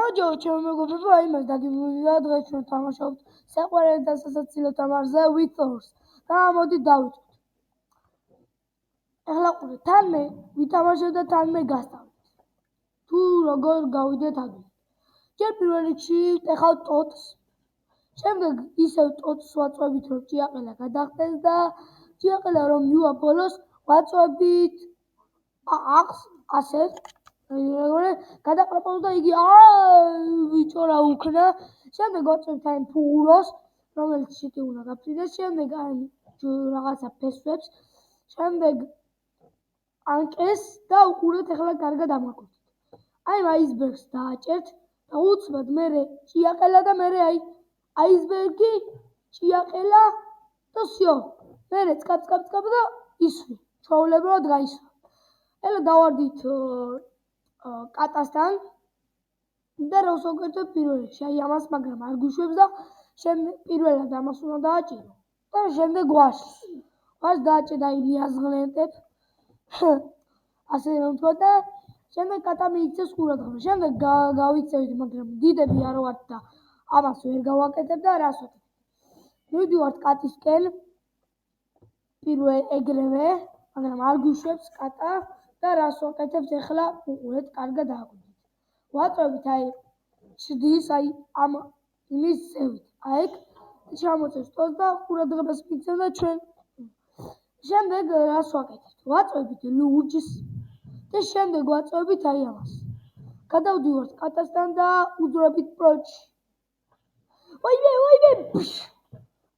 გამარჯობა ჩემო მეგობრებო, აი მას დაგიბრუნდა დღეს ჩვენ თამაშობთ საყვარელი და სასაცილო თამაშზე Withers. და მოდით დავიწყოთ. ეხლა ყურეთ, თან მე ვითამაშებ და თან მე გასწავლეთ. თუ როგორ გავიდეთ ადრე. ჯერ პირველ რიგში ვტეხავთ ტოტს. შემდეგ ისევ ტოტს ვაწვევით, რომ ჭიაყელა გადახდეს და ჭიაყელა რომ მივა ბოლოს ვაწვევით აყს ასე გადაყრაპავს და იგი ბიჭო რა უქნა. შემდეგ ვაწვევთ აი ფუროს, რომელიც შეთი უნდა გაფრინდეს. შემდეგ აი რაღაცა ფესვებს. შემდეგ ანკეს და უყურეთ ახლა კარგად ამაკვირდით. აი აისბერგს დააჭერთ და უცბად მერე ჭიაყელა და მერე აი აისბერგი, ჭიაყელა და всё. მერე წკაპ და ისვი. ჩვეულებრივად გაისვა. ეხლა დავარდით კატასთან და რას ვაკეთებ პირველ რიგში აი ამას, მაგრამ არ გვიშვებს და შემდეგ პირველად ამას უნდა დააჭირო და შემდეგ ვაშს დააჭერ და აი მიაზღლენტებ ასე რომ თქვა და შემდეგ კატა მიიქცევს ყურადღებას. შემდეგ გავიქცევით, მაგრამ დიდები არ ვართ და ამას ვერ გავაკეთებ და რას ვაკეთებ. მივდივართ კატისკენ პირველ ეგრევე, მაგრამ არ გვიშვებს კატა და რას ვაკეთებთ ახლა უყურეთ, კარგად ააკვირდით. ვაწვევით აი ჩდის აი ამ იმის ზევით. აი ეგ ჩამოწევს ტოს და ყურადღებას მიქცევ და ჩვენ შემდეგ რას ვაკეთებთ? ვაწვევით ლურჯს და შემდეგ ვაწვევით აი ამას. გადავდივართ კატასთან და უძვრებით პროჭში. ვაიმე!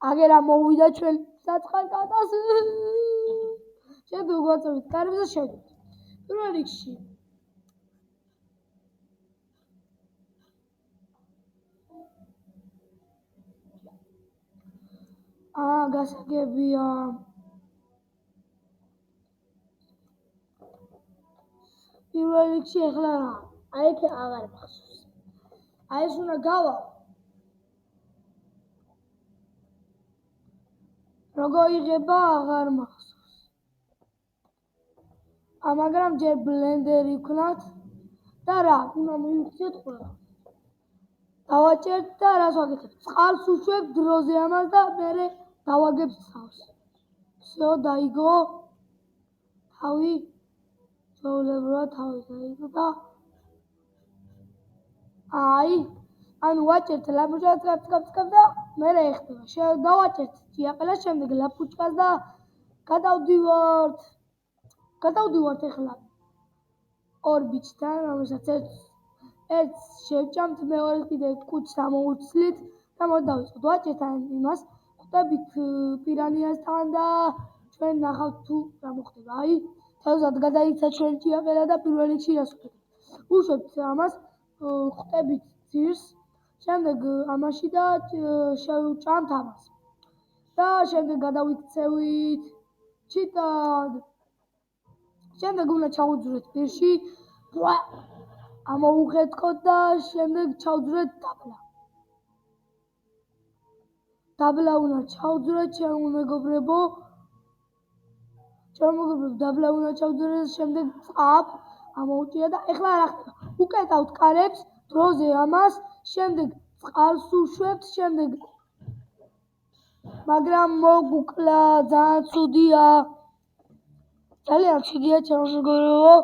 აგერა მოვიდა ჩვენ საცხარ კატას. შემდეგ ვაწვევით კარებს და შევდივართ. პირველ რიგში გასაგებია პირველ რიგში ახლა რა? აი ეგ აღარ მახსოვს. აი ეს უნდა გავა. როგორ იღება აღარ მახსოვს. მაგრამ ჯერ ბლენდერი ვქნათ და რა, უნდა მივიქცეთ ყველა. დავაჭერთ და რას ვაკეთებთ? წყალს ვუშვებთ დროზე ამას და მერე დავაგებთ თავს. всё, დაიგო. თავი ჩვეულებრივად თავი დაიგო და აი ანუ ვაჭერთ ლაპუჩკას წკაპ და მერე ეხდება. დავაჭერთ ჭიაყელას, შემდეგ ლაპუჩკას და გადავდივართ ახლა ორ ბიჭთან, რომელსაც ერთს შევჭამთ, მეორეს კიდე კუჭს ამოვუცლით და მოდი დავიწყოთ. ვაჭერთ იმას, ხვდებით პირანიასთან და ჩვენ ნახავთ თუ რა მოხდება. აი თავზად გადაიქცა ჩვენ ჭიაყელა და პირველ რიგში რას ვაკეთებთ? ვუშვებთ ამას, ხვდებით ძირს, შემდეგ ამაში და შევჭამთ ამას. და შემდეგ გადავიქცევით ჩიტად. შემდეგ უნდა ჩავუძვრეთ პირში, ამოუხეთქოთ და შემდეგ ჩავუძვრეთ დაბლა. დაბლა უნდა ჩავუძვრეთ ჩემო მეგობრებო. დაბლა უნდა ჩავუძვრეთ, შემდეგ წაბ ამოუჭია და ეხლა რა ხდება? უკეტავთ კარებს დროზე ამას, შემდეგ წყალს უშვებთ, შემდეგ მაგრამ მოგუკლა, ძალიან ცუდია. ძალიან ცუდია ჩემო მეგობრებო.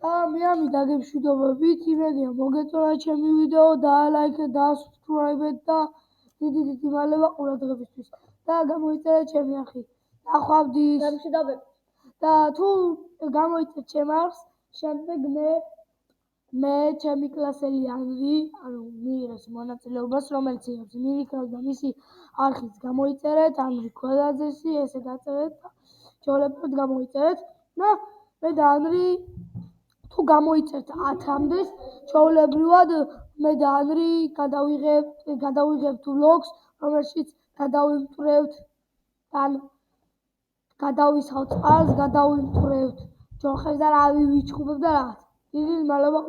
და მე ამით დაგემშვიდობებით, იმედია მოგეწონა ჩემი ვიდეო, დაალაიქეთ, დაასუბსკრაიბეთ და დიდი მადლობა ყურადღებისთვის. და გამოიწერეთ ჩემი არხი. დახვავდით. გამშვიდობებით. და თუ გამოიწერეთ ჩემ არხს, შემდეგ მე ჩემი კლასელი ანრი, ანუ მიიღებს მონაწილეობას, რომელიც იღებს მინიკროს და მისი არხის გამოიწერეთ, ანრი ქვედაძესი, ესე დაწერეთ და ჩვეულებრივად გამოიწერეთ და მე და ანრი თუ გამოიწერთ 10-მდე, ჩვეულებრივად მე და ანრი გადავიღებთ ვლოგს, რომელშიც გადავიმტვრევთ ან გადავისხავთ წყალს, გადავიმტვრევთ ჯოხებს და რა ვიჩხუბებ და რაღაც. დიდი მადლობა.